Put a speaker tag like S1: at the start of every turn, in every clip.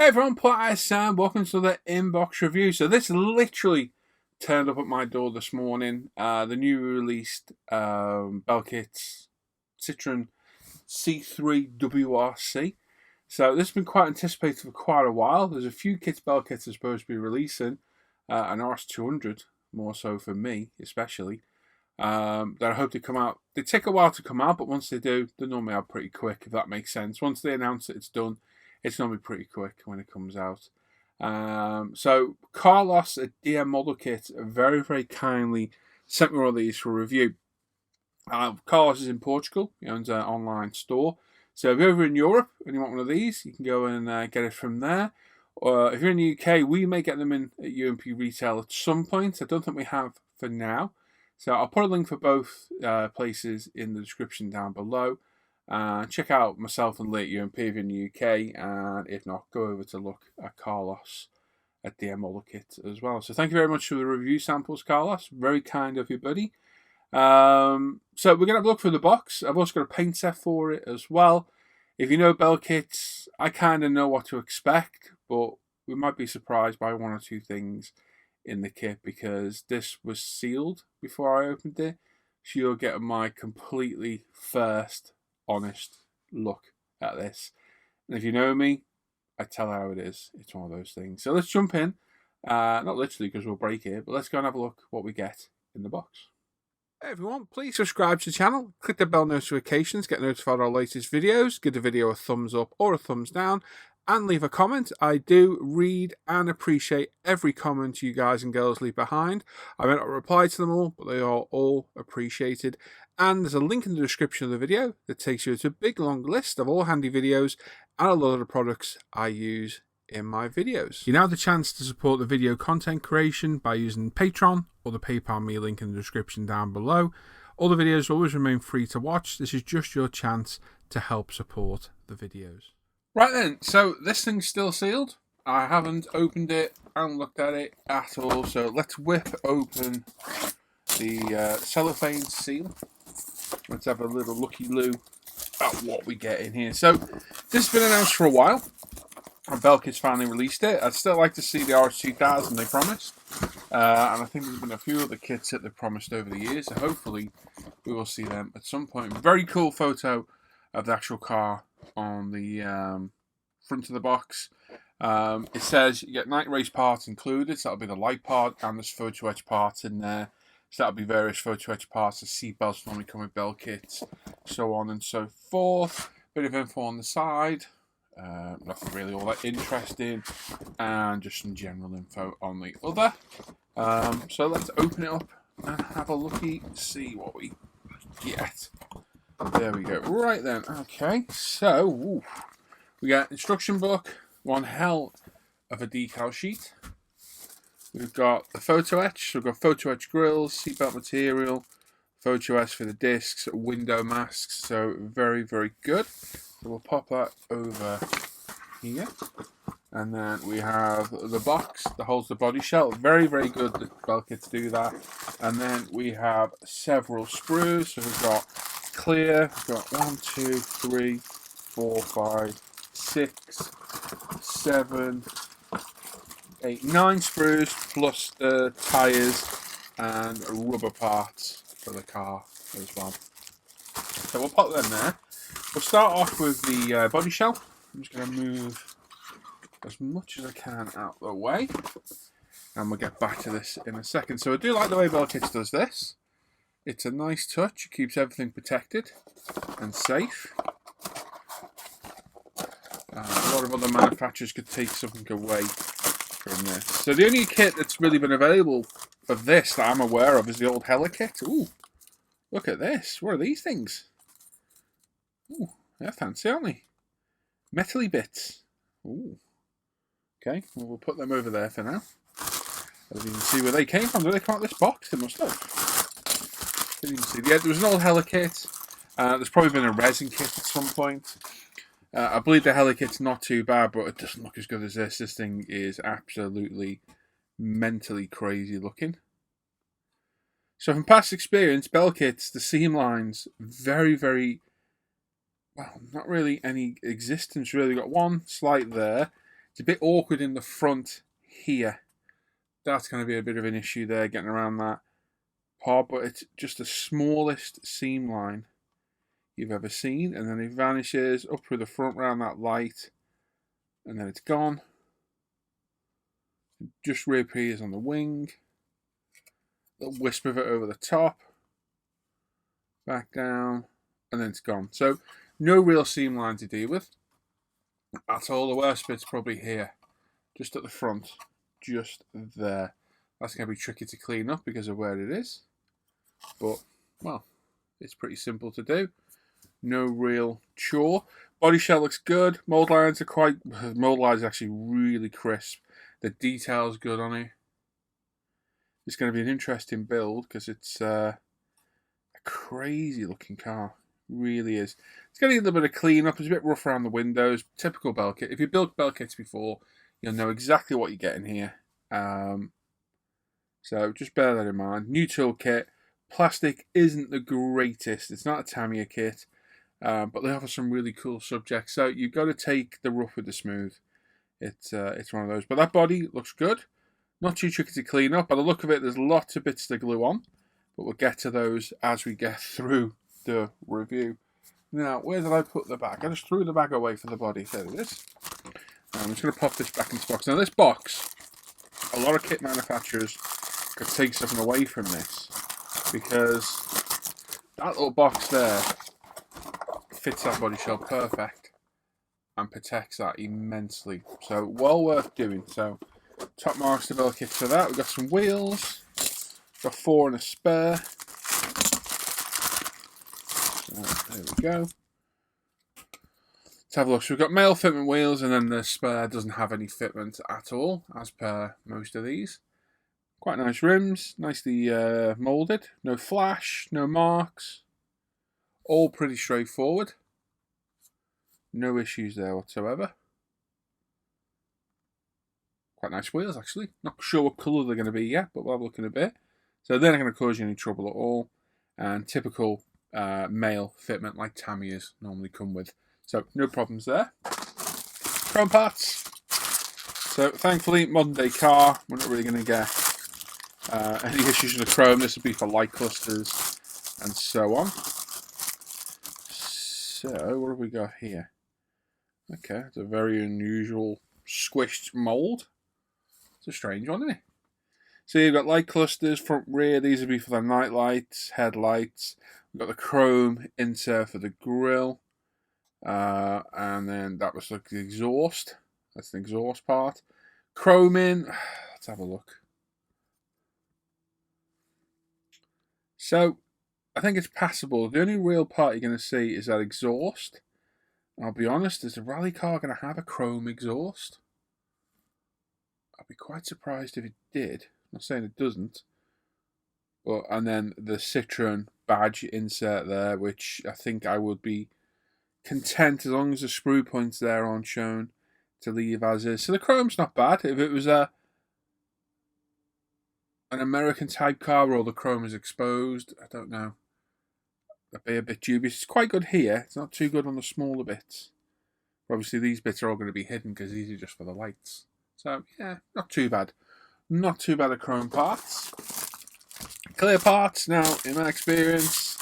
S1: Hey everyone, Platt Sam. Welcome to the inbox review. So this literally turned up at my door this morning. The new released Belkits Citreon C3 WRC. So this has been quite anticipated for quite a while. There's a few kits Belkits are supposed to be releasing, an RS200 more so for me especially. That I hope to come out. They take a while to come out, but once they do, they normally are pretty quick, if that makes sense. Once they announce that it's done, it's normally pretty quick when it comes out. So Carlos at DM Model Kit very, very kindly sent me one of these for review. Carlos is in Portugal. He owns an online store. So if you're over in Europe and you want one of these, you can go and get it from there. Or if you're in the UK, we may get them in at UMP retail at some point. I don't think we have for now. So I'll put a link for both places in the description down below. Check out myself and Lee at UMP if you're in the UK, and if not, go over to look at Carlos at DM Model Kit as well. So thank you very much for the review samples, Carlos. Very kind of you, buddy. So we're going to have a look through the box. I've also got a paint set for it as well. If you know Belkits, I kind of know what to expect, but we might be surprised by one or two things in the kit because this was sealed before I opened it. So you'll get my completely first honest look at this. And if you know me, I tell how it is. It's one of those things. So let's jump in. Not literally because we'll break it, but let's go and have a look what we get in the box. Hey everyone, please subscribe to the channel, click the bell notifications, get notified of our latest videos, give the video a thumbs up or a thumbs down, and leave a comment. I do read and appreciate every comment you guys and girls leave behind. I may not reply to them all, but they are all appreciated. And there's a link in the description of the video that takes you to a big long list of all handy videos and a lot of the products I use in my videos. You now have the chance to support the video content creation by using Patreon or the PayPal me link in the description down below. All the videos always remain free to watch. This is just your chance to help support the videos. Right then, so this thing's still sealed. I haven't opened it and looked at it at all. So let's whip open the cellophane seal. Let's have a little looky-loo at what we get in here. So this has been announced for a while. And Belkits finally released it. I'd still like to see the RS2000 they promised. And I think there's been a few other kits that they've promised over the years. So hopefully we will see them at some point. Very cool photo of the actual car on the front of the box. It says you get night race parts included. So that'll be the light part, and there's photo etch parts in there. So that'll be various photo etch parts. The seat belts normally come with Belkits, so on and so forth. Bit of info on the side. Nothing really all that interesting, and just some general info on the other. So let's open it up and have a looky, see what we get. There we go. Right then, okay, so we got instruction book, one hell of a decal sheet. We've got the photo etch, so we've got photo etch grills, seatbelt material, photo etch for the discs, window masks, so very, very good. So we'll pop that over here. And then we have the box that holds the body shell. Very, very good that Belkits do that. And then we have several sprues. So we've got clear, we've got 1, 2, 3, 4, 5, 6, 7, 8, 9 sprues plus the tyres and rubber parts for the car as well. So we'll pop them there. We'll start off with the body shell. I'm just going to move as much as I can out of the way, and we'll get back to this in a second. So I do like the way Belkits does this. It's a nice touch. It keeps everything protected and safe. A lot of other manufacturers could take something away from this. So the only kit that's really been available for this that I'm aware of is the old Hella kit. Ooh, look at this. What are these things? Ooh, they're fancy, aren't they? Metally bits. Ooh. Okay, well, we'll put them over there for now. As you can see where they came from. Did they come out of this box? They must have. Didn't even see. Yeah, there was an old Hella kit. There's probably been a resin kit at some point. I believe the Hella kit's not too bad, but it doesn't look as good as this. This thing is absolutely mentally crazy looking. So from past experience, Belkits, the seam lines, very, very, well, not really any existence really. Got one slight there. It's a bit awkward in the front here. That's going to be a bit of an issue there, getting around that part, but it's just the smallest seam line you've ever seen, and then it vanishes up through the front round that light, and then it's gone. It just reappears on the wing. A little wisp of it over the top, back down, and then it's gone. So no real seam line to deal with at all. The worst bit's probably here, just at the front, just there. That's going to be tricky to clean up because of where it is, but well, it's pretty simple to do. No real chore. Body shell looks good. Mold lines are actually really crisp. The detail's good on it. It's going to be an interesting build because it's a crazy looking car. It really is. It's going to need a little bit of clean up. It's a bit rough around the windows. Typical Belkit. If you built Belkits before, you'll know exactly what you're getting here. So just bear that in mind. New toolkit. Plastic isn't the greatest. It's not a Tamiya kit. But they offer some really cool subjects. So you've got to take the rough with the smooth. It's one of those. But that body looks good. Not too tricky to clean up. By the look of it, there's lots of bits to glue on. But we'll get to those as we get through the review. Now, where did I put the bag? I just threw the bag away for the body. There it is. I'm just going to pop this back into the box. Now, this box, a lot of kit manufacturers could take something away from this. Because that little box there fits that body shell perfect and protects that immensely. So well worth doing. So top marks to Belkits for that. We've got some wheels. Got 4 and a spare. So there we go. Let's have a look. So we've got male fitment wheels, and then the spare doesn't have any fitment at all, as per most of these. Quite nice rims, nicely moulded. No flash, no marks. All pretty straightforward. No issues there whatsoever. Quite nice wheels, actually. Not sure what colour they're going to be yet, but we'll have a look in a bit. So they're not going to cause you any trouble at all. And typical male fitment like Tamiyas normally come with. So no problems there. Chrome parts. So thankfully, modern day car, we're not really going to get any issues with the chrome. This would be for light clusters and so on. So what have we got here? Okay, it's a very unusual squished mould. It's a strange one, isn't it? So you've got light clusters, front, rear. These would be for the night lights, headlights. We've got the chrome insert for the grille. And then that was like the exhaust. That's the exhaust part. Chrome in. Let's have a look. So I think it's passable. The only real part you're going to see is that exhaust. And I'll be honest, is a rally car going to have a chrome exhaust? I'd be quite surprised if it did. I'm not saying it doesn't. But and then the Citreon badge insert there, which I think I would be content as long as the screw points there aren't shown to leave as is. So the chrome's not bad. If it was an American type car where all the chrome is exposed, I don't know. I'd be a bit dubious. It's quite good here. It's not too good on the smaller bits. Obviously, these bits are all going to be hidden because these are just for the lights. So, yeah, not too bad. Not too bad at chrome parts. Clear parts. Now, in my experience,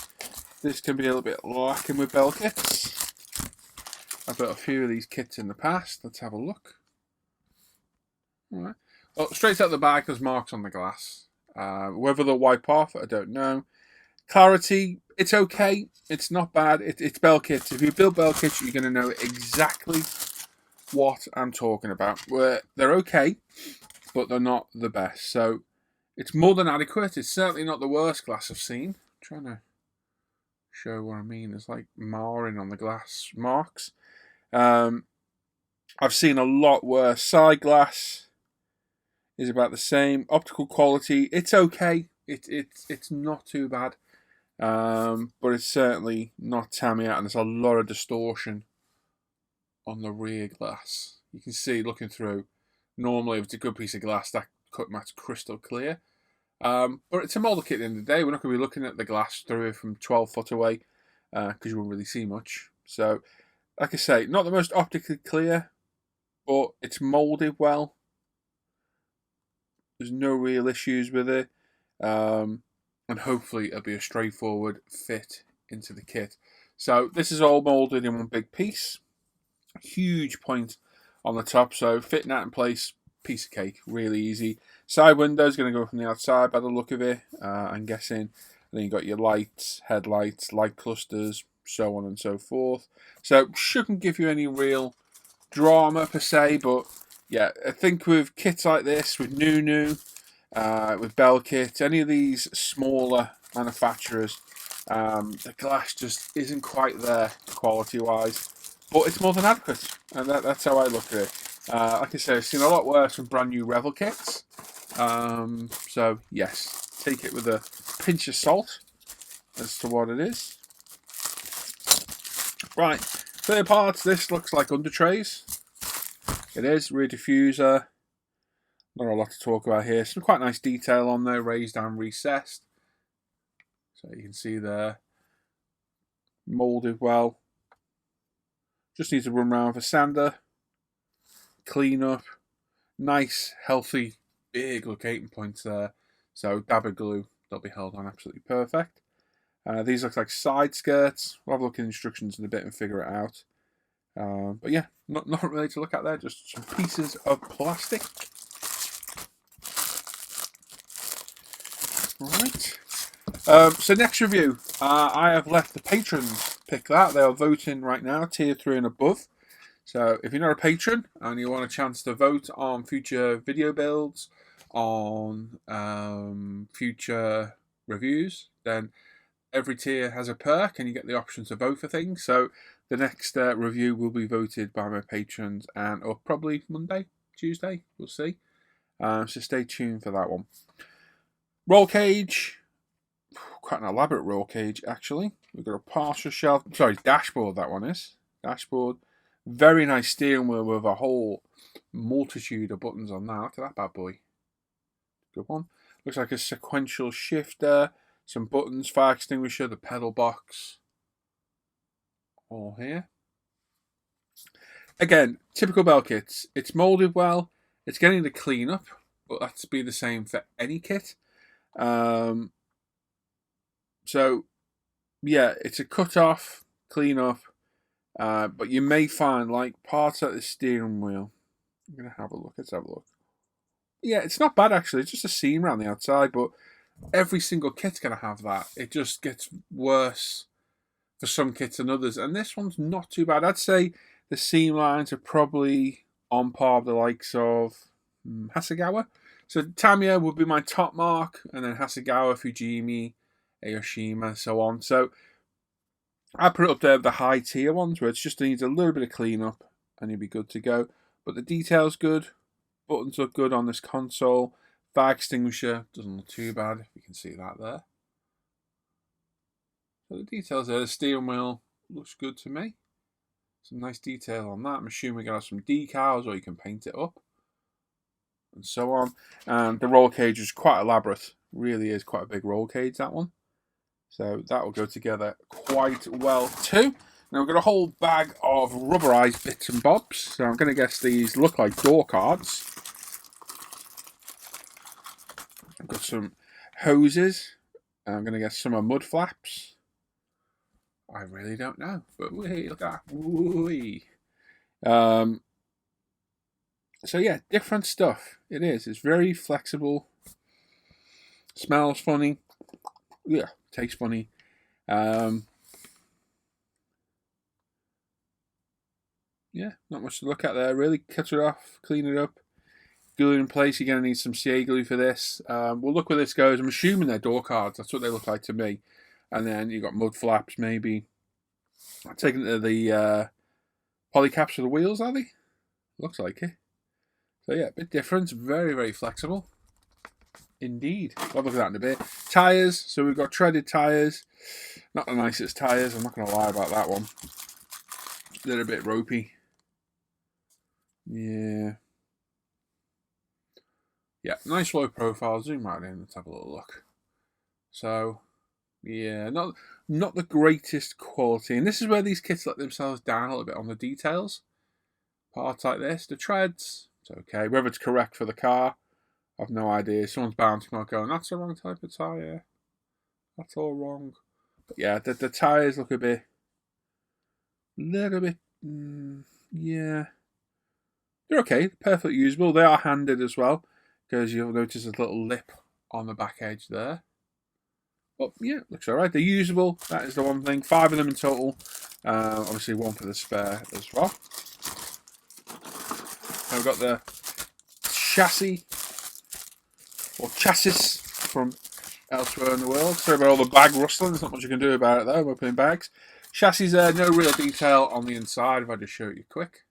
S1: this can be a little bit lacking with Belkits. I've built a few of these kits in the past. Let's have a look. All right. Well, straight out the bag, there's marks on the glass. Whether they'll wipe off, I don't know. Clarity, it's okay. It's not bad. It's Belkits. If you build Belkits, you're going to know exactly what I'm talking about. They're okay, but they're not the best. So it's more than adequate. It's certainly not the worst glass I've seen. I'm trying to show what I mean. It's like marring on the glass marks. I've seen a lot worse. Side glass is about the same. Optical quality, it's okay. It's not too bad. But it's certainly not Tamiya, and there's a lot of distortion on the rear glass. You can see looking through. Normally, if it's a good piece of glass, that cut mat's crystal clear. But it's a model kit at the end of the day. We're not going to be looking at the glass through it from 12 foot away because you won't really see much. So, like I say, not the most optically clear but it's moulded well. There's no real issues with it. And hopefully it'll be a straightforward fit into the kit. So this is all moulded in one big piece. Huge point on the top, so fitting that in place, piece of cake, really easy. Side window's going to go from the outside by the look of it, I'm guessing. And then you've got your lights, headlights, light clusters, so on and so forth. So shouldn't give you any real drama per se, but yeah, I think with kits like this, with Nunu, with Belkits, any of these smaller manufacturers, the glass just isn't quite there quality-wise, but it's more than adequate, and that's how I look at it. Like I say, I've seen a lot worse from brand new Revel kits, so yes, take it with a pinch of salt as to what it is. Right, third parts, this looks like under trays. It is, rear diffuser. Not a lot to talk about here. Some quite nice detail on there, raised and recessed. So you can see there, moulded well. Just needs to run around with a sander, clean up. Nice, healthy, big locating points there. So dab of glue, they'll be held on absolutely perfect. These look like side skirts. We'll have a look at instructions in a bit and figure it out. But yeah, not really to look at there, just some pieces of plastic. Right. So next review, I have let the patrons pick that. They are voting right now, tier 3 and above. So if you're not a patron and you want a chance to vote on future video builds, on future reviews, then every tier has a perk and you get the option to vote for things. So the next review will be voted by my patrons, and or probably Monday, Tuesday, we'll see. So stay tuned for that one. Roll cage, quite an elaborate roll cage actually. We've got a partial shelf, sorry, dashboard that one is. Dashboard. Very nice steering wheel with a whole multitude of buttons on that. Look at that bad boy. Good one. Looks like a sequential shifter, some buttons, fire extinguisher, the pedal box. All here. Again, typical Belkits. It's moulded well. It's getting the clean up, but that's be the same for any kit. So yeah, it's a cut off, clean up, but you may find like parts of the steering wheel. I'm gonna have a look. Let's have a look. Yeah, it's not bad actually. It's just a seam around the outside, but every single kit's gonna have that. It just gets worse for some kits than others, and this one's not too bad. I'd say the seam lines are probably on par with the likes of Hasegawa. So Tamiya would be my top mark, and then Hasegawa, Fujimi, Aoshima, so on. So I put it up there with the high tier ones where it just needs a little bit of cleanup and you'll be good to go. But the detail's good, buttons look good on this console. Fire extinguisher doesn't look too bad, if you can see that there. So the details there, the steering wheel looks good to me. Some nice detail on that. I'm assuming we're going to have some decals or you can paint it up. And so on. And the roll cage is quite elaborate. Really is quite a big roll cage, that one. So that will go together quite well too. Now we've got a whole bag of rubberized bits and bobs. So I'm going to guess these look like door cards. I've got some hoses. I'm going to guess some are mud flaps. I really don't know. But wait, look at that. Wee. So yeah, different stuff. It is. It's very flexible. Smells funny. Yeah, tastes funny. Yeah, not much to look at there. Really cut it off, clean it up, glue it in place. You're going to need some CA glue for this. We'll look where this goes. I'm assuming they're door cards. That's what they look like to me. And then you've got mud flaps, maybe. I'm taking to the poly caps for the wheels, are they? Looks like it. So yeah, a bit different. Very, very flexible. Indeed. I'll look at that in a bit. Tyres. So we've got treaded tyres. Not the nicest tyres. I'm not going to lie about that one. They're a bit ropey. Yeah. Yeah, nice low profile. Zoom right in. Let's have a little look. So, yeah, not the greatest quality. And this is where these kits let themselves down a little bit on the details. parts like this. The treads, it's okay. Whether it's correct for the car, I've no idea. Someone's bound to come out going, that's the wrong type of tyre. That's all wrong. But yeah, the tyres look a little bit, yeah. They're okay, perfectly usable. They are handed as well, because you'll notice a little lip on the back edge there. But yeah, looks alright. They're usable, that is the one thing. 5 of them in total. Obviously one for the spare as well. And we've got the chassis, or chassis, from elsewhere in the world. Sorry about all the bag rustling, there's not much you can do about it though, we're opening bags. Chassis there, no real detail on the inside, if I just show you quick.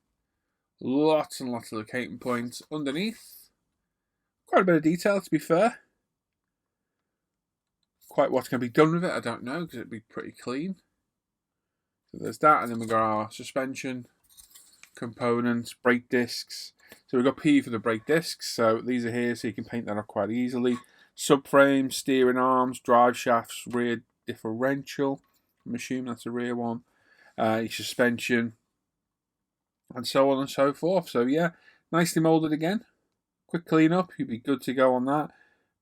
S1: Lots and lots of locating points underneath. Quite a bit of detail, to be fair. Quite what's going to be done with it, I don't know, because it'd be pretty clean. So there's that, and then we've got our suspension components, brake discs. So we've got P for the brake discs, so these are here, so you can paint that up quite easily. Subframe, steering arms, drive shafts, rear differential. I'm assuming that's a rear one. Your suspension, and so on and so forth. So yeah, nicely moulded again. Quick clean up, you'd be good to go on that.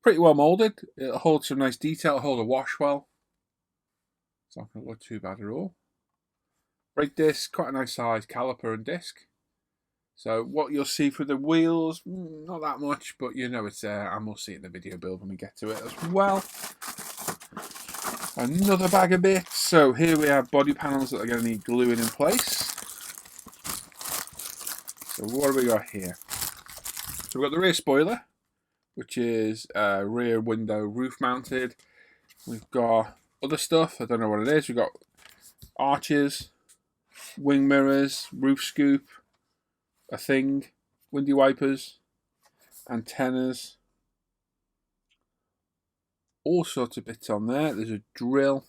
S1: Pretty well moulded. It'll hold some nice detail, it'll hold a wash well. It's not going to look too bad at all. Brake disc, quite a nice size caliper and disc. So what you'll see through the wheels, not that much, but you know it's there, and we'll see it in the video build when we get to it as well. Another bag of bits. So here we have body panels that are going to need gluing in place. So what have we got here? So we've got the rear spoiler, which is rear window roof mounted. We've got other stuff, I don't know what it is. We've got arches, wing mirrors, roof scoop, a thing, windy wipers, antennas, all sorts of bits on there. There's a drill,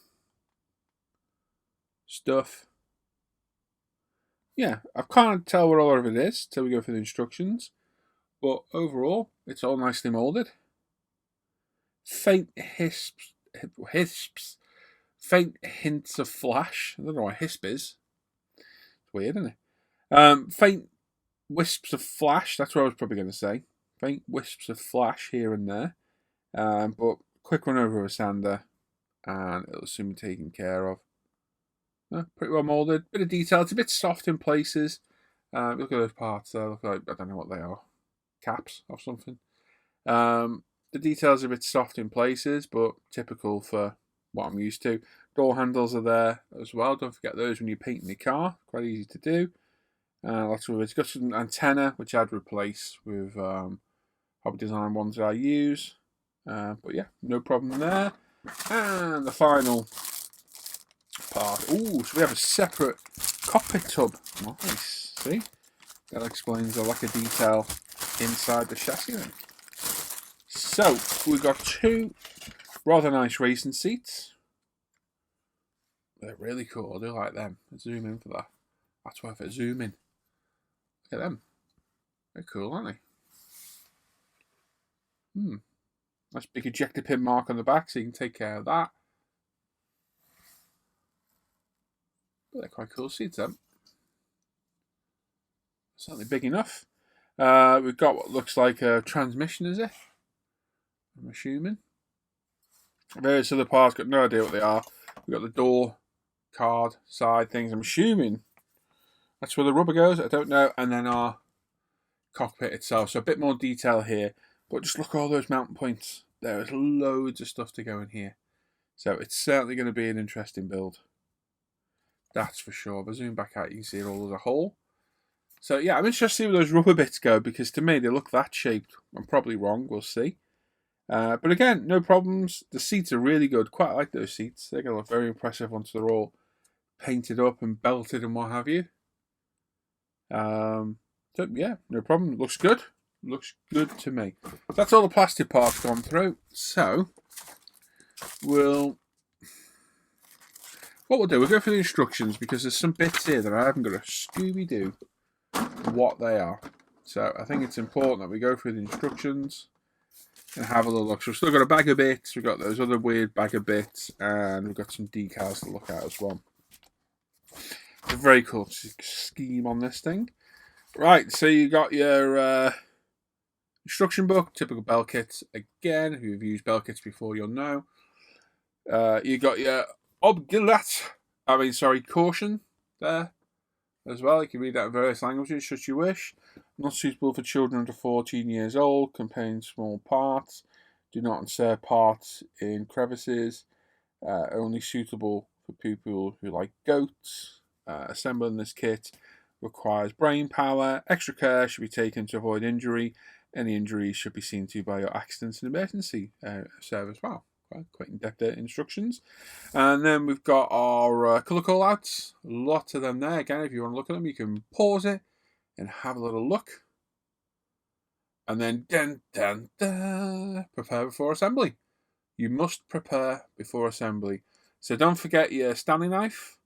S1: stuff. Yeah, I can't tell what all of it is till we go through the instructions, but overall, it's all nicely moulded. Faint hisps, faint hints of flash. I don't know what hisp is. It's weird, isn't it? Faint wisps of flash, that's what I was probably going to say. Faint wisps of flash here and there. But quick run over with a sander and it'll soon be taken care of. Pretty well moulded. Bit of detail. It's a bit soft in places. Look at those parts there. Look like, I don't know what they are. Caps or something. The details are a bit soft in places, but typical for what I'm used to. Door handles are there as well. Don't forget those when you're painting your car. Quite easy to do. Lots of it. It's got some antenna, which I'd replace with Hobby Design ones that I use. But yeah, no problem there. And the final part. Ooh, so we have a separate cockpit tub. Nice. See? That explains the lack of detail inside the chassis then. So, we've got 2 rather nice racing seats. They're really cool. I do like them. Let's zoom in for that. That's worth it. Zoom in. Look at them. They're cool, aren't they? Nice big ejector pin mark on the back, so you can take care of that. But they're quite cool seats, then. Certainly big enough. We've got what looks like a transmission, is it? I'm assuming. Various other parts, got no idea what they are. We've got the door, card, side things. I'm assuming that's where the rubber goes. I don't know. And then our cockpit itself. So a bit more detail here. But just look at all those mounting points. There's loads of stuff to go in here. So it's certainly going to be an interesting build. That's for sure. If I zoom back out, you can see it all as a whole. So yeah, I'm interested to see where those rubber bits go, because to me they look that shaped. I'm probably wrong, we'll see. But again, no problems. The seats are really good. Quite like those seats. They're going to look very impressive once they're all painted up and belted and what have you. So yeah, no problem. Looks good. Looks good to me. That's all the plastic parts gone through. So what we'll do, we'll go through the instructions, because there's some bits here that I haven't got a Scooby-Doo what they are. So I think it's important that we go through the instructions and have a little look. So we've still got a bag of bits, we've got those other weird bag of bits, and we've got some decals to look at as well. It's a very cool scheme on this thing. Right, so you got your instruction book, typical Belkits. Again, if you've used Belkits before, you'll know. You got your caution there as well. You can read that in various languages, should you wish. Not suitable for children under 14 years old. Contains small parts. Do not insert parts in crevices. Only suitable for people who like goats. Assembling this kit requires brain power. Extra care should be taken to avoid injury. Any injuries should be seen to by your accidents and emergency service. Wow, quite in-depth instructions. And then we've got our colour callouts. A lot of them there. Again, if you want to look at them, you can pause it and have a little look. And then, prepare before assembly. You must prepare before assembly. So don't forget your Stanley knife,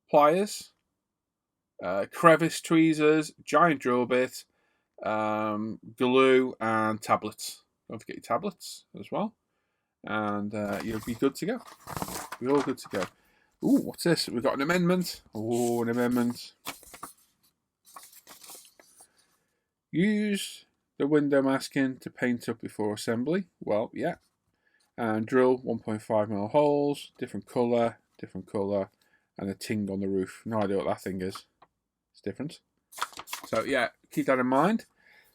S1: pliers, crevice tweezers, giant drill bit, glue, and tablets. Don't forget your tablets as well. And you'll be good to go. We're all good to go. Ooh, what's this? We've got an amendment. Oh, an amendment. Use the window masking to paint up before assembly. Well, yeah. And drill 1.5mm holes, different colour, and a ting on the roof. No idea what that thing is. It's different. So, yeah, keep that in mind.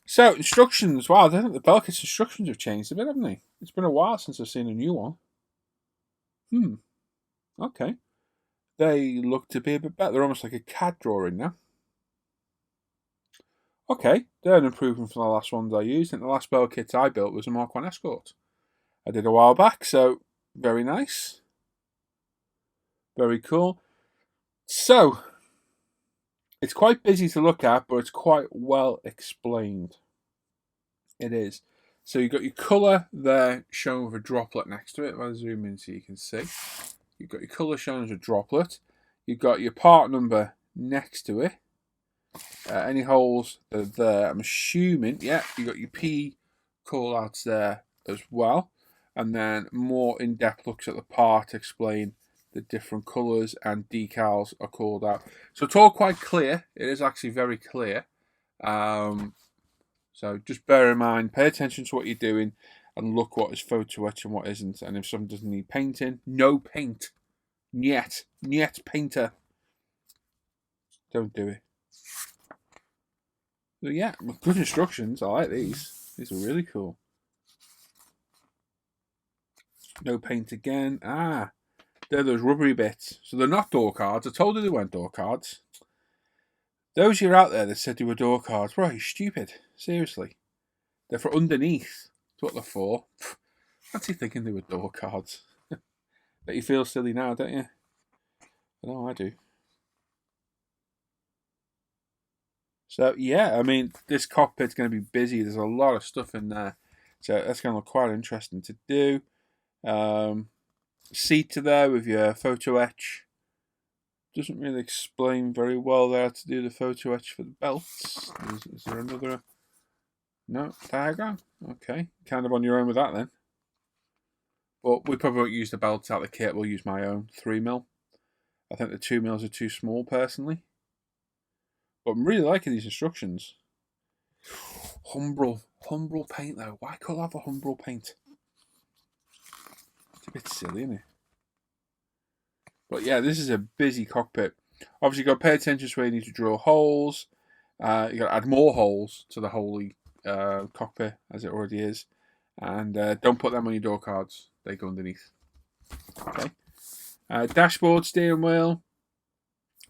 S1: So, instructions. Wow, I think the Belkits instructions have changed a bit, haven't they? It's been a while since I've seen a new one. Okay. They look to be a bit better. They're almost like a CAD drawing now. Okay, they're an improvement from the last ones I used. I think the last Belkit I built was a Mark 1 Escort. I did a while back, so very nice. Very cool. So, it's quite busy to look at, but it's quite well explained. It is. So you've got your colour there shown with a droplet next to it. If I zoom in so you can see. You've got your colour shown as a droplet. You've got your part number next to it. Any holes that are there, I'm assuming, yeah, you've got your P callouts there as well. And then more in-depth looks at the part, explain the different colours and decals are called out. So it's all quite clear. It is actually very clear. So just bear in mind, pay attention to what you're doing and look what is photo etch and what isn't. And if something doesn't need painting, no paint. Niet painter. Don't do it. So yeah, good instructions. I like these. These are really cool. No paint again. They're those rubbery bits. So they're not door cards. I told you they weren't door cards. Those of you out there that said they were door cards, bro, you're stupid. Seriously. They're for underneath. That's what they're for. Fancy thinking they were door cards. But you feel silly now, don't you? I know I do. So, yeah, I mean, this cockpit's going to be busy. There's a lot of stuff in there. So that's going to look quite interesting to do. Seat there with your photo etch. Doesn't really explain very well there how to do the photo etch for the belts. Is there another? No, diagram? Okay, kind of on your own with that then. But we probably won't use the belts out of the kit. We'll use my own 3mm. I think the 2mm are too small personally. But I'm really liking these instructions. Humbrol paint though. Why can't I have a Humbrol paint? It's a bit silly, isn't it? But yeah, this is a busy cockpit. Obviously, you've got to pay attention to where you need to drill holes. You've got to add more holes to the holy cockpit as it already is. And don't put them on your door cards. They go underneath. Okay. Dashboard, steering wheel.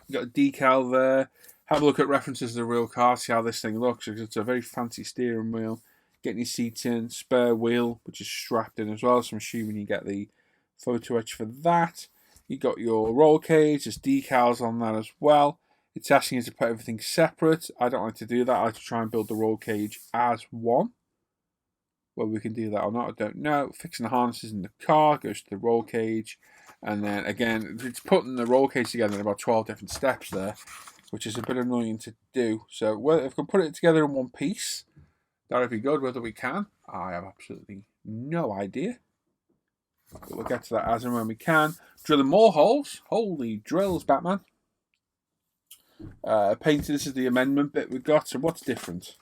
S1: You've got a decal there. Have a look at references to the real car. See how this thing looks. It's a very fancy steering wheel. Getting your seats in. Spare wheel, which is strapped in as well. So I'm assuming you get the photo etch for that. You got your roll cage. There's decals on that as well. It's asking you to put everything separate. I don't like to do that. I like to try and build the roll cage as one. Whether we can do that or not, I don't know. Fixing the harnesses in the car goes to the roll cage. And then again, it's putting the roll cage together in about 12 different steps there, which is a bit annoying to do. So if we can put it together in one piece, that would be good. Whether we can, I have absolutely no idea. But we'll get to that as and when we can. Drilling more holes. Holy drills, Batman. Painted, this is the amendment bit we've got. So what's different?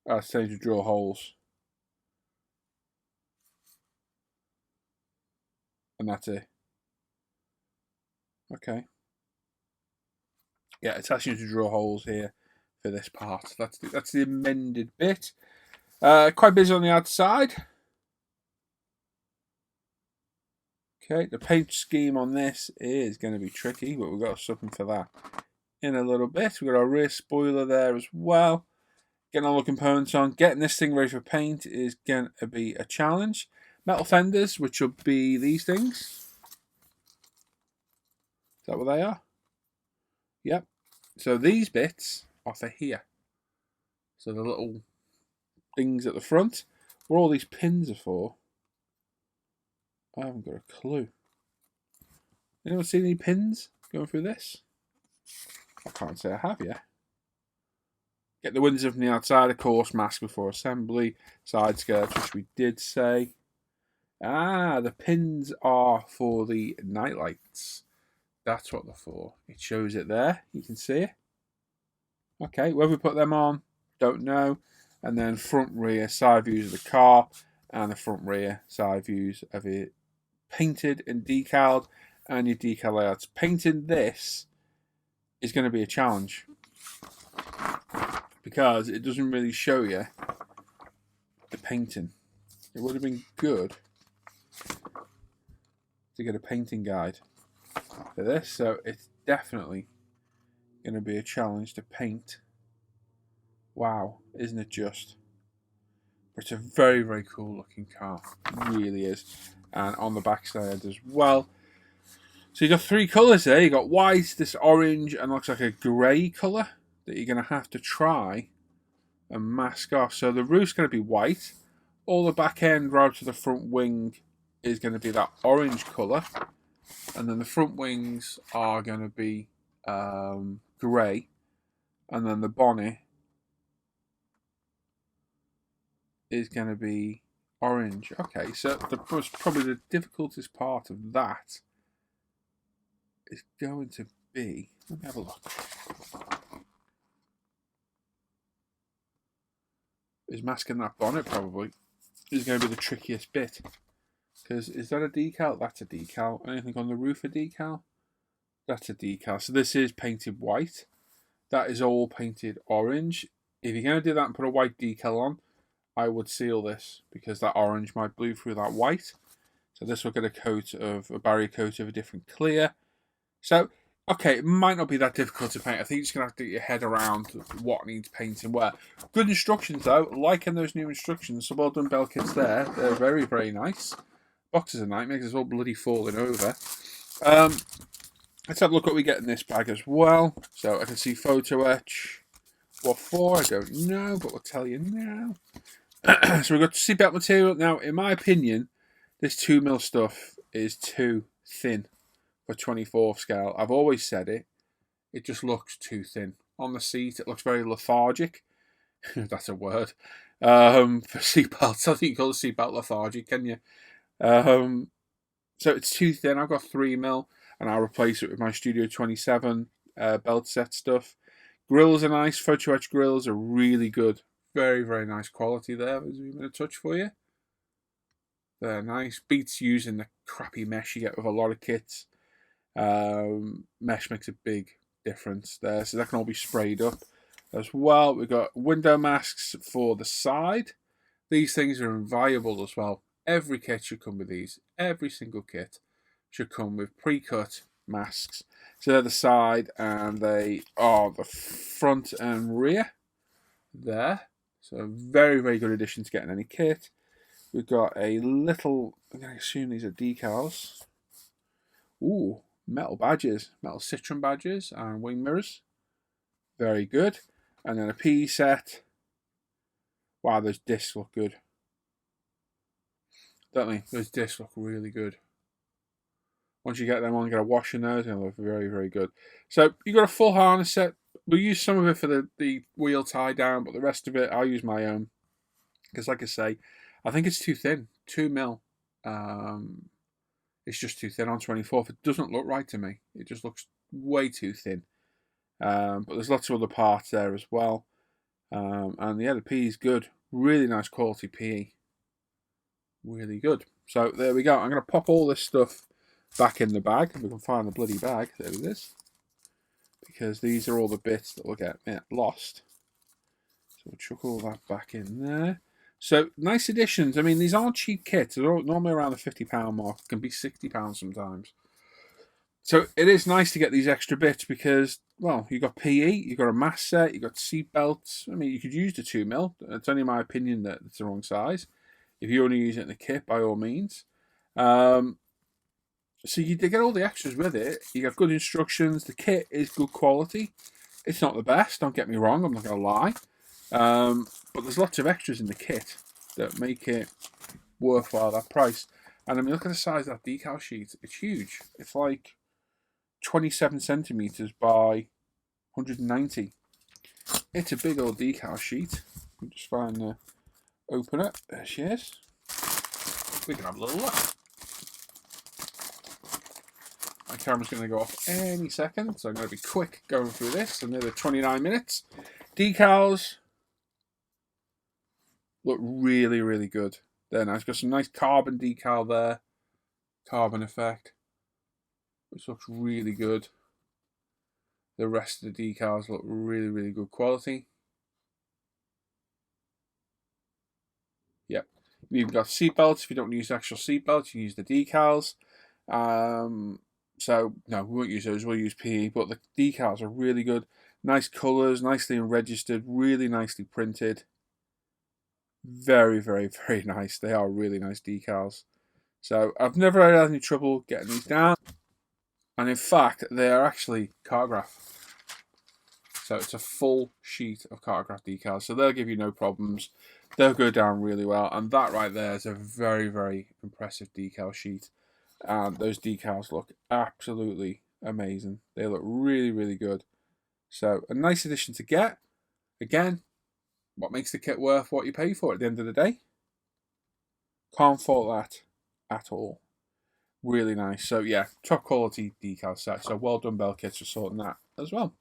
S1: It's time to draw holes. And that's it. Okay. Yeah, it's asking you to draw holes here for this part. That's the amended bit. Quite busy on the outside. Okay, the paint scheme on this is going to be tricky, but we've got something for that in a little bit. We've got our rear spoiler there as well. Getting all the components on. Getting this thing ready for paint is going to be a challenge. Metal fenders, which will be these things. Is that what they are? Yep. So these bits are for here. So the little things at the front. What all these pins are for, I haven't got a clue. Anyone seen any pins going through this? I can't say I have yet. Get the windows from the outside, of course, mask before assembly, side skirts, which we did say. The pins are for the night lights. That's what they're for. It shows it there. You can see it. Okay, where we put them on, don't know. And then front rear side views of the car and the front rear side views of it painted and decaled, and your decal layouts. Painting this is going to be a challenge because it doesn't really show you the painting. It would have been good to get a painting guide for this, so it's definitely going to be a challenge to paint. Wow, isn't it just? But it's a very, very cool looking car. It really is. And on the backside as well. So you got three colours there. You got white, this orange, and looks like a grey colour that you're going to have to try and mask off. So the roof's going to be white. All the back end right to the front wing is going to be that orange colour. And then the front wings are going to be grey. And then the bonnet is going to be orange. Okay, so probably the difficultest part of that is going to be, let me have a look, is masking that bonnet probably is going to be the trickiest bit. Because is that a decal? That's a decal. Anything on the roof a decal? That's a decal. So this is painted white. That is all painted orange. If you're going to do that and put a white decal on, I would seal this because that orange might bleed through that white. So this will get a barrier coat of a different clear. So, okay, it might not be that difficult to paint. I think you're just going to have to get your head around what needs painting where. Good instructions though, liking those new instructions. So well done, Belkits there. They're very, very nice. Boxes are nice, makes us all bloody falling over. Let's have a look what we get in this bag as well. So I can see photo etch. What for? I don't know, but we'll tell you now. So we've got seatbelt material. Now, in my opinion, this 2mm stuff is too thin for 24th scale. I've always said it. It just looks too thin. On the seat, it looks very lethargic. That's a word. For seatbelts, I think you call the seatbelt lethargic, can you? So it's too thin. I've got 3mm, and I'll replace it with my Studio 27 belt set stuff. Grills are nice. Photo etch grills are really good. Very, very nice quality there. There's even a touch for you. They're nice. Beats using the crappy mesh you get with a lot of kits. Mesh makes a big difference there. So that can all be sprayed up as well. We've got window masks for the side. These things are invaluable as well. Every kit should come with these. Every single kit should come with pre-cut masks. So they're the side and they are the front and rear there. So very, very good addition to getting any kit. We've got a little, I'm going to assume these are decals. Ooh, metal badges, metal Citreon badges and wing mirrors. Very good. And then a P set. Wow, those discs look good. Don't they? Those discs look really good. Once you get them on, get a wash in those, and they look very, very good. So you've got a full harness set. We'll use some of it for the wheel tie down, but the rest of it, I'll use my own. Because like I say, I think it's too thin. 2mm. It's just too thin on 24th. It doesn't look right to me. It just looks way too thin. But there's lots of other parts there as well. And yeah, the PE is good. Really nice quality PE. Really good. So there we go. I'm going to pop all this stuff back in the bag. If we can find the bloody bag. There it is. Because these are all the bits that will get lost. So we'll chuck all that back in there. So nice additions. I mean, these aren't cheap kits. They're normally around the £50 mark. It can be £60 sometimes. So it is nice to get these extra bits because, well, you've got PE, you've got a mass set, you've got seat belts. I mean, you could use the 2mm. It's only my opinion that it's the wrong size. If you only use it in the kit, by all means. So you get all the extras with it. You got good instructions. The kit is good quality. It's not the best, don't get me wrong. I'm not going to lie. But there's lots of extras in the kit that make it worthwhile that price. And I mean, look at the size of that decal sheet. It's huge. It's like 27 centimeters by 190. It's a big old decal sheet. I'm just trying to open it. There she is. We can have a little look. My camera's going to go off any second, so I'm going to be quick going through this. Another 29 minutes. Decals look really, really good. They're nice. Got some nice carbon decal there. Carbon effect. Which looks really good. The rest of the decals look really, really good quality. Yep. You've got seat belts. If you don't use actual seat belts, you use the decals. So, no, we won't use those. We'll use PE. But the decals are really good. Nice colours, nicely registered, really nicely printed. Very, very, very nice. They are really nice decals. So, I've never had any trouble getting these down. And in fact, they are actually Cartograph. So it's a full sheet of Cartograph decals. So they'll give you no problems. They'll go down really well. And that right there is a very, very impressive decal sheet. And those decals look absolutely amazing. They look really, really good. So a nice addition to get. Again, what makes the kit worth what you pay for at the end of the day? Can't fault that at all. Really nice. So yeah, top quality decal set. So well done, Belkits, for sorting that as well.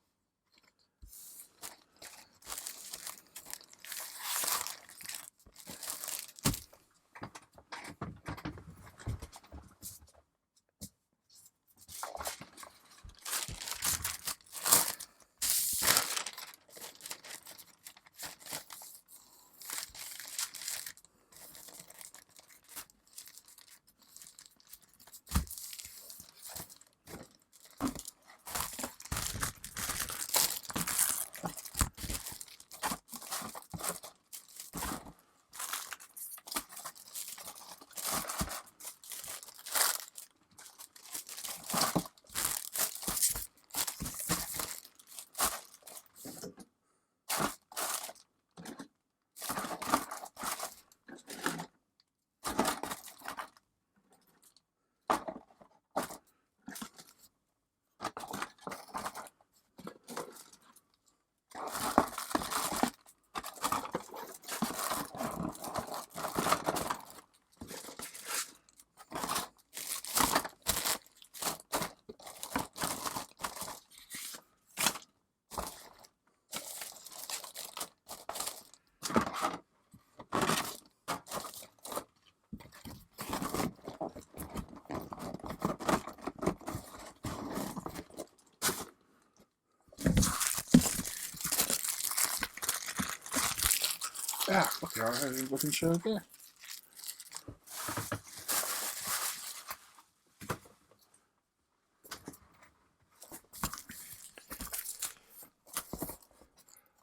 S1: Ah, look at how it's looking so good.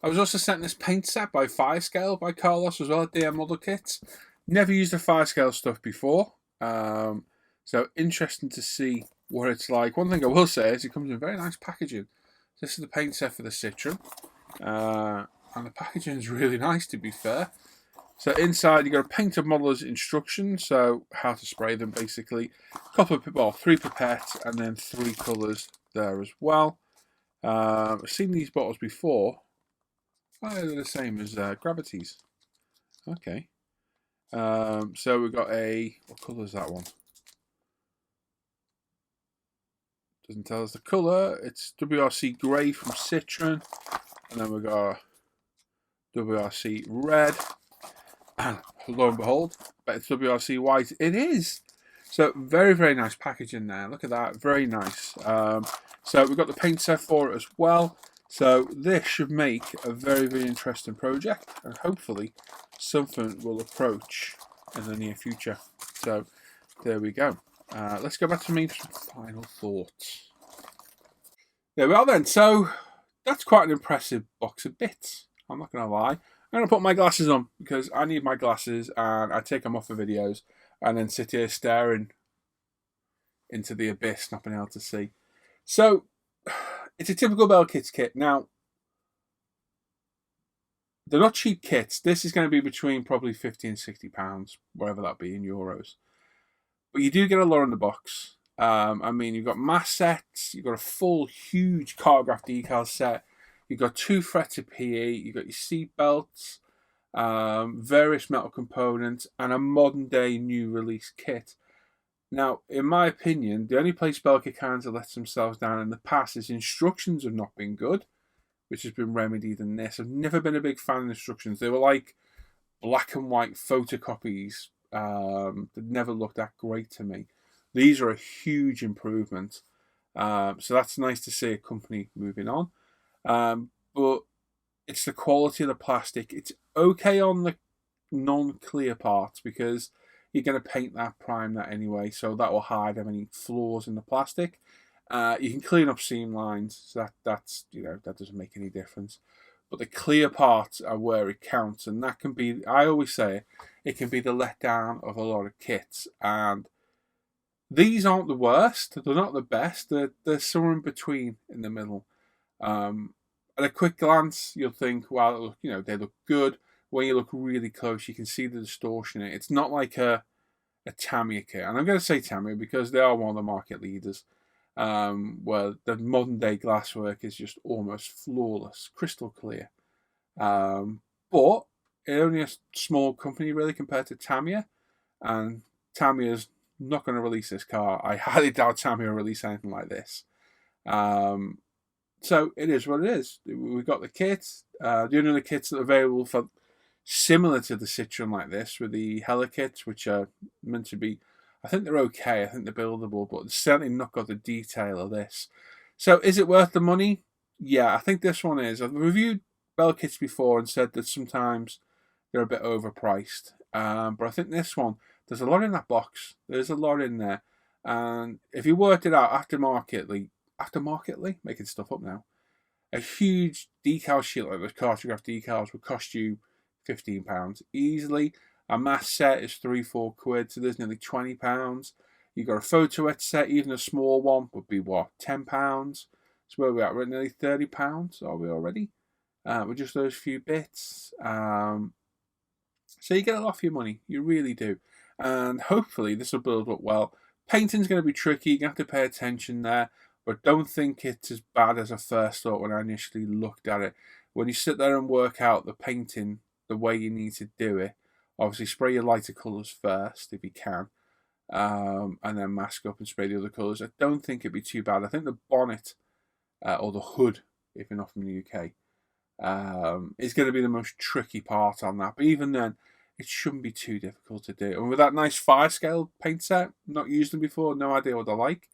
S1: I was also sent this paint set by 5-Scale by Carlos as well at DM Model Kits. Never used the 5-Scale stuff before. So interesting to see what it's like. One thing I will say is it comes in very nice packaging. This is the paint set for the Citreon. And the packaging is really nice, to be fair. So inside you've got a painted modeller's instructions, so how to spray them basically. Three pipettes and then 3 colours there as well. I've seen these bottles before. Oh, they're the same as Gravity's. Okay. So we've got what colour is that one? Doesn't tell us the colour. It's WRC grey from Citreon, and then we've got WRC red, and lo and behold, but it's WRC white. It is. So very, very nice packaging there. Look at that, very nice. So we've got the paint set for it as well. So this should make a very, very interesting project, and hopefully something will approach in the near future. So there we go. Let's go back to me for some final thoughts. There we are then. So that's quite an impressive box of bits. I'm not going to lie. I'm going to put my glasses on because I need my glasses, and I take them off for videos and then sit here staring into the abyss, not being able to see. So it's a typical Belkits kit. Now, they're not cheap kits. This is going to be between probably £50 and £60, wherever that be in euros. But you do get a lot in the box. I mean, you've got mass sets, you've got a full, huge cartograph decal set, you've got 2 frets of PE, you've got your seat belts, various metal components, and a modern day new release kit. Now, in my opinion, the only place Belkits kind of lets themselves down in the past is instructions have not been good, which has been remedied in this. I've never been a big fan of instructions. They were like black and white photocopies that never looked that great to me. These are a huge improvement. So that's nice to see a company moving on. But it's the quality of the plastic. It's okay on the non-clear parts because you're going to paint that, prime that anyway, so that will hide any flaws in the plastic. You can clean up seam lines, so that's that doesn't make any difference. But the clear parts are where it counts, and that can be, I always say, it can be the letdown of a lot of kits. And these aren't the worst, they're not the best, they're somewhere in between in the middle. At a quick glance, you'll think, well, they look good. When you look really close, you can see the distortion in it. It's not like a Tamiya kit. And I'm going to say Tamiya because they are one of the market leaders. Where the modern day glasswork is just almost flawless, crystal clear. But it's only a small company really compared to Tamiya. And Tamiya's not going to release this car. I highly doubt Tamiya will release anything like this. So it is what it is. We've got the kits. The only other kits that are available for similar to the Citreon like this were the Hella kits, which are meant to be, I think they're okay, I think they're buildable, but they're certainly not got the detail of this. So is it worth the money? Yeah, I think this one is. I've reviewed Belkits before and said that sometimes they're a bit overpriced. But I think this one, there's a lot in that box. There's a lot in there. And if you worked it out aftermarketly, making stuff up now, a huge decal sheet like those cartograph decals would cost you £15 easily. A mass set is £3-4 so there's nearly £20. You got a photo etch set, even a small one would be what, £10. So where are we at? We're at nearly £30, are we already? With just those few bits. So you get a lot for your money, you really do. And hopefully this will build up well. Painting's going to be tricky, you're going to have to pay attention there, but don't think it's as bad as I first thought when I initially looked at it. When you sit there and work out the painting the way you need to do it, obviously spray your lighter colours first if you can, and then mask up and spray the other colours. I don't think it'd be too bad. I think the bonnet, or the hood, if you're not from the UK, is going to be the most tricky part on that. But even then, it shouldn't be too difficult to do. And with that nice 5-scale paint set, not used them before, no idea what they're like.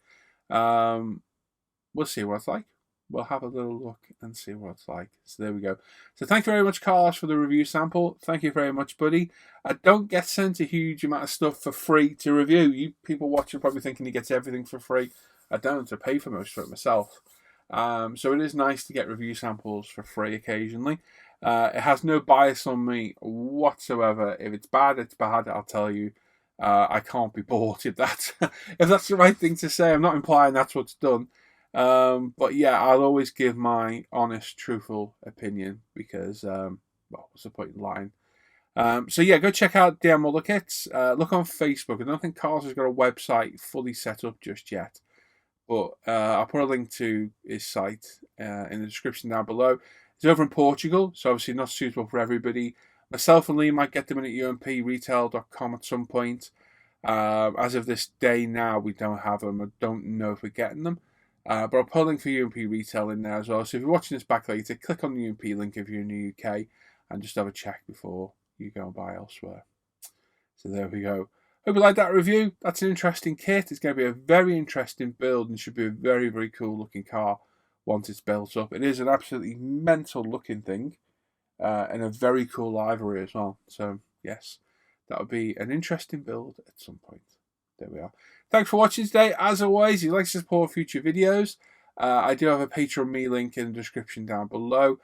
S1: We'll see what it's like. We'll have a little look and see what it's like. So there we go. So thank you very much, Carlos, for the review sample. Thank you very much, buddy. I don't get sent a huge amount of stuff for free to review. You people watching probably thinking he gets everything for free. I don't. I pay for most of it myself. So it is nice to get review samples for free occasionally. It has no bias on me whatsoever. If it's bad, it's bad. I'll tell you. I can't be bought if that's the right thing to say. I'm not implying that's what's done. But yeah, I'll always give my honest, truthful opinion because, well, what's the point in lying? So yeah, go check out DM Other Kits. Look on Facebook. I don't think Carlos has got a website fully set up just yet, but I'll put a link to his site in the description down below. It's over in Portugal, so obviously not suitable for everybody. Myself and Lee might get them in at umpretail.com at some point. As of this day now, we don't have them. I don't know if we're getting them. But I'll put a link for UMP Retail in there as well. So if you're watching this back later, click on the UMP link if you're in the UK and just have a check before you go and buy elsewhere. So there we go. Hope you like that review. That's an interesting kit. It's going to be a very interesting build and should be a very, very cool looking car once it's built up. It is an absolutely mental looking thing and a very cool livery as well. So yes, that would be an interesting build at some point. There we are. Thanks for watching today. As always, if you'd like to support future videos, I do have a Patreon me link in the description down below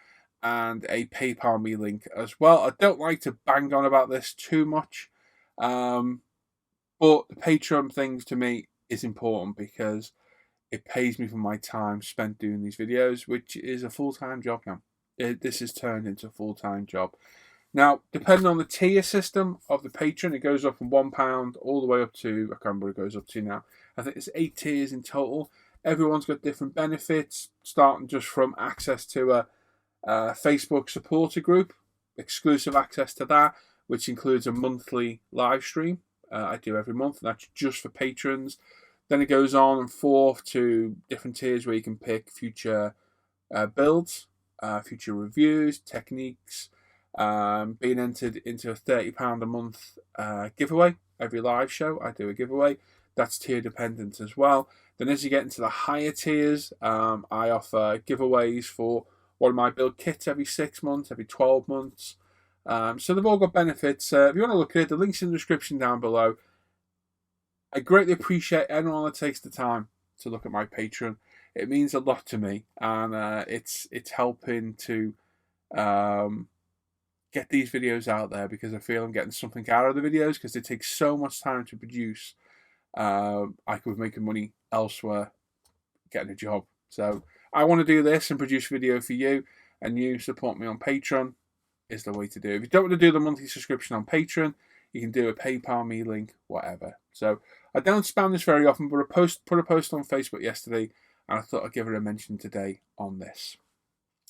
S1: and a PayPal me link as well. I don't like to bang on about this too much. But the Patreon things to me is important because it pays me for my time spent doing these videos, which is a full-time job now. This has turned into a full-time job. Now, depending on the tier system of the Patreon, it goes up from £1 all the way up to, I can't remember what it goes up to now. I think it's 8 tiers in total. Everyone's got different benefits, starting just from access to a Facebook supporter group, exclusive access to that, which includes a monthly live stream. I do every month, and that's just for patrons. Then it goes on and forth to different tiers where you can pick future builds, future reviews, techniques, being entered into a £30 a month giveaway. Every live show, I do a giveaway. That's tier dependent as well. Then as you get into the higher tiers, I offer giveaways for one of my build kits every 6 months, every 12 months. So they've all got benefits. If you want to look at it, the link's in the description down below. I greatly appreciate anyone that takes the time to look at my Patreon. It means a lot to me, and it's helping to get these videos out there because I feel I'm getting something out of the videos because it takes so much time to produce. I could be making money elsewhere, getting a job. So I want to do this and produce video for you, and you support me on Patreon is the way to do it. If you don't want to do the monthly subscription on Patreon, you can do a PayPal me link, whatever. So I don't spam this very often, but I put a post on Facebook yesterday, and I thought I'd give it a mention today on this.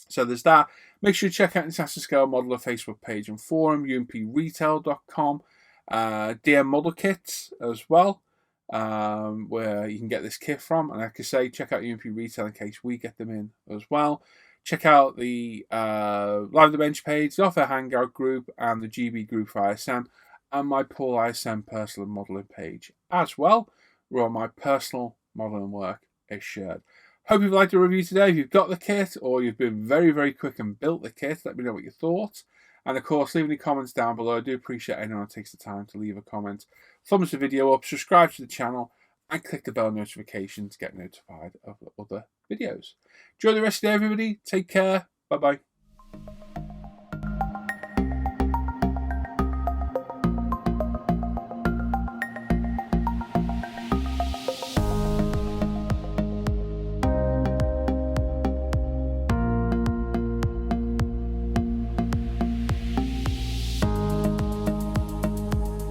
S1: So there's that. Make sure you check out the International Scale Modeler Facebook page and forum, umpretail.com, DM Model Kits as well, where you can get this kit from. And like I say, check out UMP Retail in case we get them in as well. Check out the Live the Bench page, the Off Air Hangout group, and the GB group for ISM, and my Paul ISM personal modelling page as well, where all my personal modelling work is shared. Hope you've liked the review today. If you've got the kit or you've been very, very quick and built the kit, let me know what you thought. And of course, leave any comments down below. I do appreciate anyone who takes the time to leave a comment. Thumbs the video up, subscribe to the channel, and click the bell notification to get notified of other videos. Enjoy the rest of the day, everybody. Take care. Bye-bye.